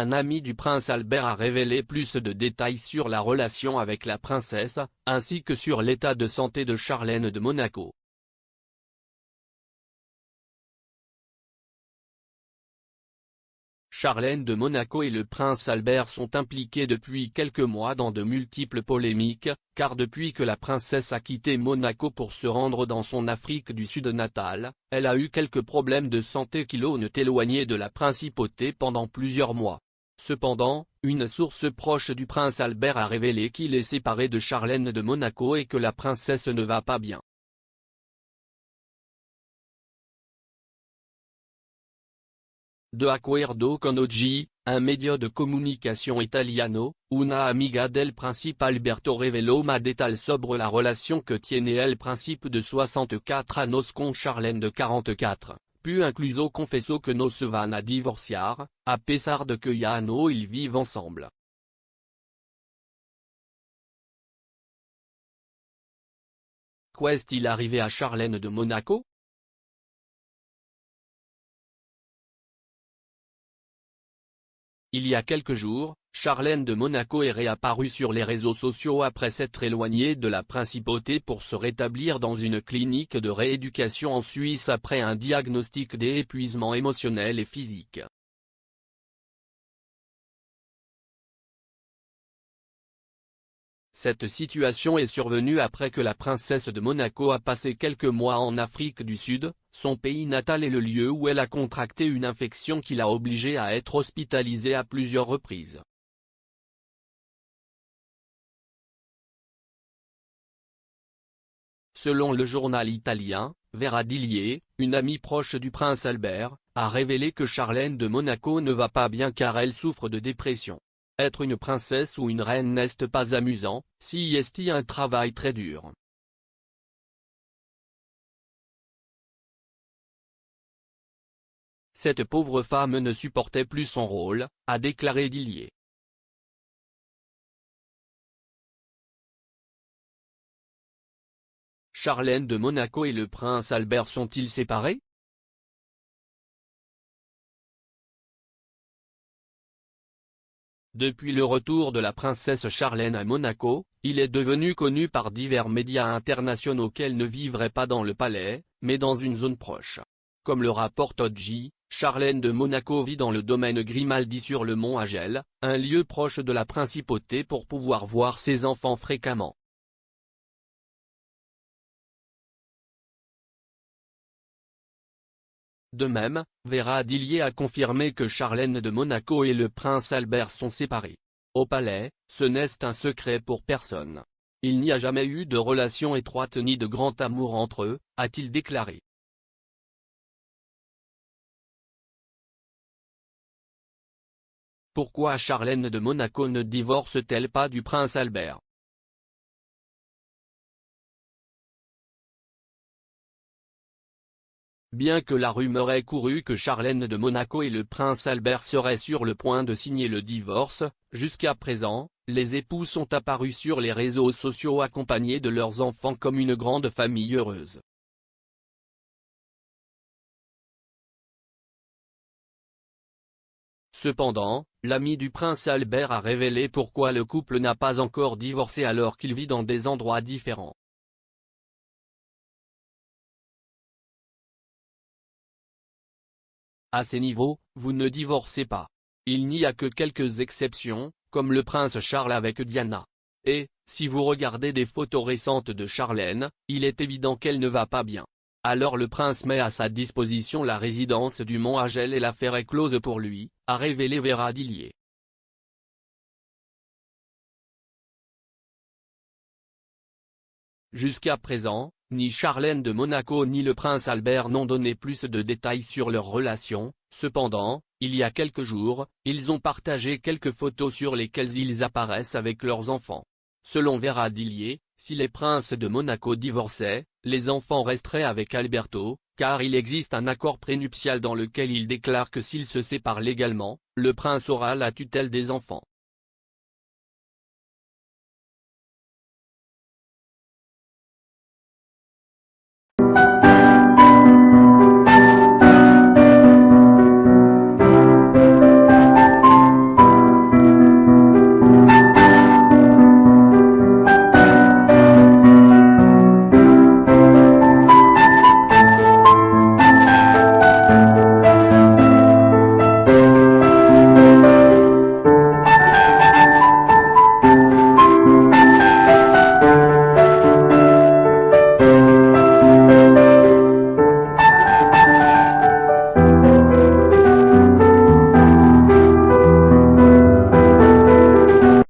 un ami du prince Albert a révélé plus de détails sur la relation avec la princesse, ainsi que sur l'état de santé de Charlène de Monaco. Charlène de Monaco et le prince Albert sont impliqués depuis quelques mois dans de multiples polémiques, car depuis que la princesse a quitté Monaco pour se rendre dans son Afrique du Sud natale, elle a eu quelques problèmes de santé qui l'ont éloignée de la principauté pendant plusieurs mois. Cependant, une source proche du prince Albert a révélé qu'il est séparé de Charlène de Monaco et que la princesse ne va pas bien. De acuerdo con oggi, un medio de comunicación italiano, una amiga del príncipe Alberto reveló más detalles sobre la relación que tiene el príncipe de 64 años con Charlène de 44, puis incluso confesó que no se van a divorciar, a pesar de que ya no ils vivent ensemble. Qu'est-il arrivé à Charlène de Monaco? Il y a quelques jours, Charlène de Monaco est réapparue sur les réseaux sociaux après s'être éloignée de la principauté pour se rétablir dans une clinique de rééducation en Suisse après un diagnostic d'épuisement émotionnel et physique. Cette situation est survenue après que la princesse de Monaco a passé quelques mois en Afrique du Sud, son pays natal et le lieu où elle a contracté une infection qui l'a obligée à être hospitalisée à plusieurs reprises. Selon le journal italien, Vera Dillier, une amie proche du prince Albert, a révélé que Charlène de Monaco ne va pas bien car elle souffre de dépression. Être une princesse ou une reine n'est pas amusant, si est un travail très dur. Cette pauvre femme ne supportait plus son rôle, a déclaré Dillier. Charlène de Monaco et le prince Albert sont-ils séparés? Depuis le retour de la princesse Charlène à Monaco, il est devenu connu par divers médias internationaux qu'elle ne vivrait pas dans le palais, mais dans une zone proche. Comme le rapporte Oggi, Charlène de Monaco vit dans le domaine Grimaldi sur le mont Agel, un lieu proche de la principauté pour pouvoir voir ses enfants fréquemment. De même, Vera Dillier a confirmé que Charlène de Monaco et le prince Albert sont séparés. Au palais, ce n'est un secret pour personne. Il n'y a jamais eu de relation étroite ni de grand amour entre eux, a-t-il déclaré. Pourquoi Charlène de Monaco ne divorce-t-elle pas du prince Albert? Bien que la rumeur ait couru que Charlène de Monaco et le prince Albert seraient sur le point de signer le divorce, jusqu'à présent, les époux sont apparus sur les réseaux sociaux accompagnés de leurs enfants comme une grande famille heureuse. Cependant, l'ami du prince Albert a révélé pourquoi le couple n'a pas encore divorcé alors qu'il vit dans des endroits différents. À ces niveaux, vous ne divorcez pas. Il n'y a que quelques exceptions, comme le prince Charles avec Diana. Et, si vous regardez des photos récentes de Charlène, il est évident qu'elle ne va pas bien. Alors le prince met à sa disposition la résidence du Mont Agel et l'affaire est close pour lui, a révélé Vera Dillier. Jusqu'à présent, ni Charlène de Monaco ni le prince Albert n'ont donné plus de détails sur leur relation. Cependant, il y a quelques jours, ils ont partagé quelques photos sur lesquelles ils apparaissent avec leurs enfants. Selon Vera Dillier, si les princes de Monaco divorçaient, les enfants resteraient avec Alberto, car il existe un accord prénuptial dans lequel il déclare que s'ils se séparent légalement, le prince aura la tutelle des enfants.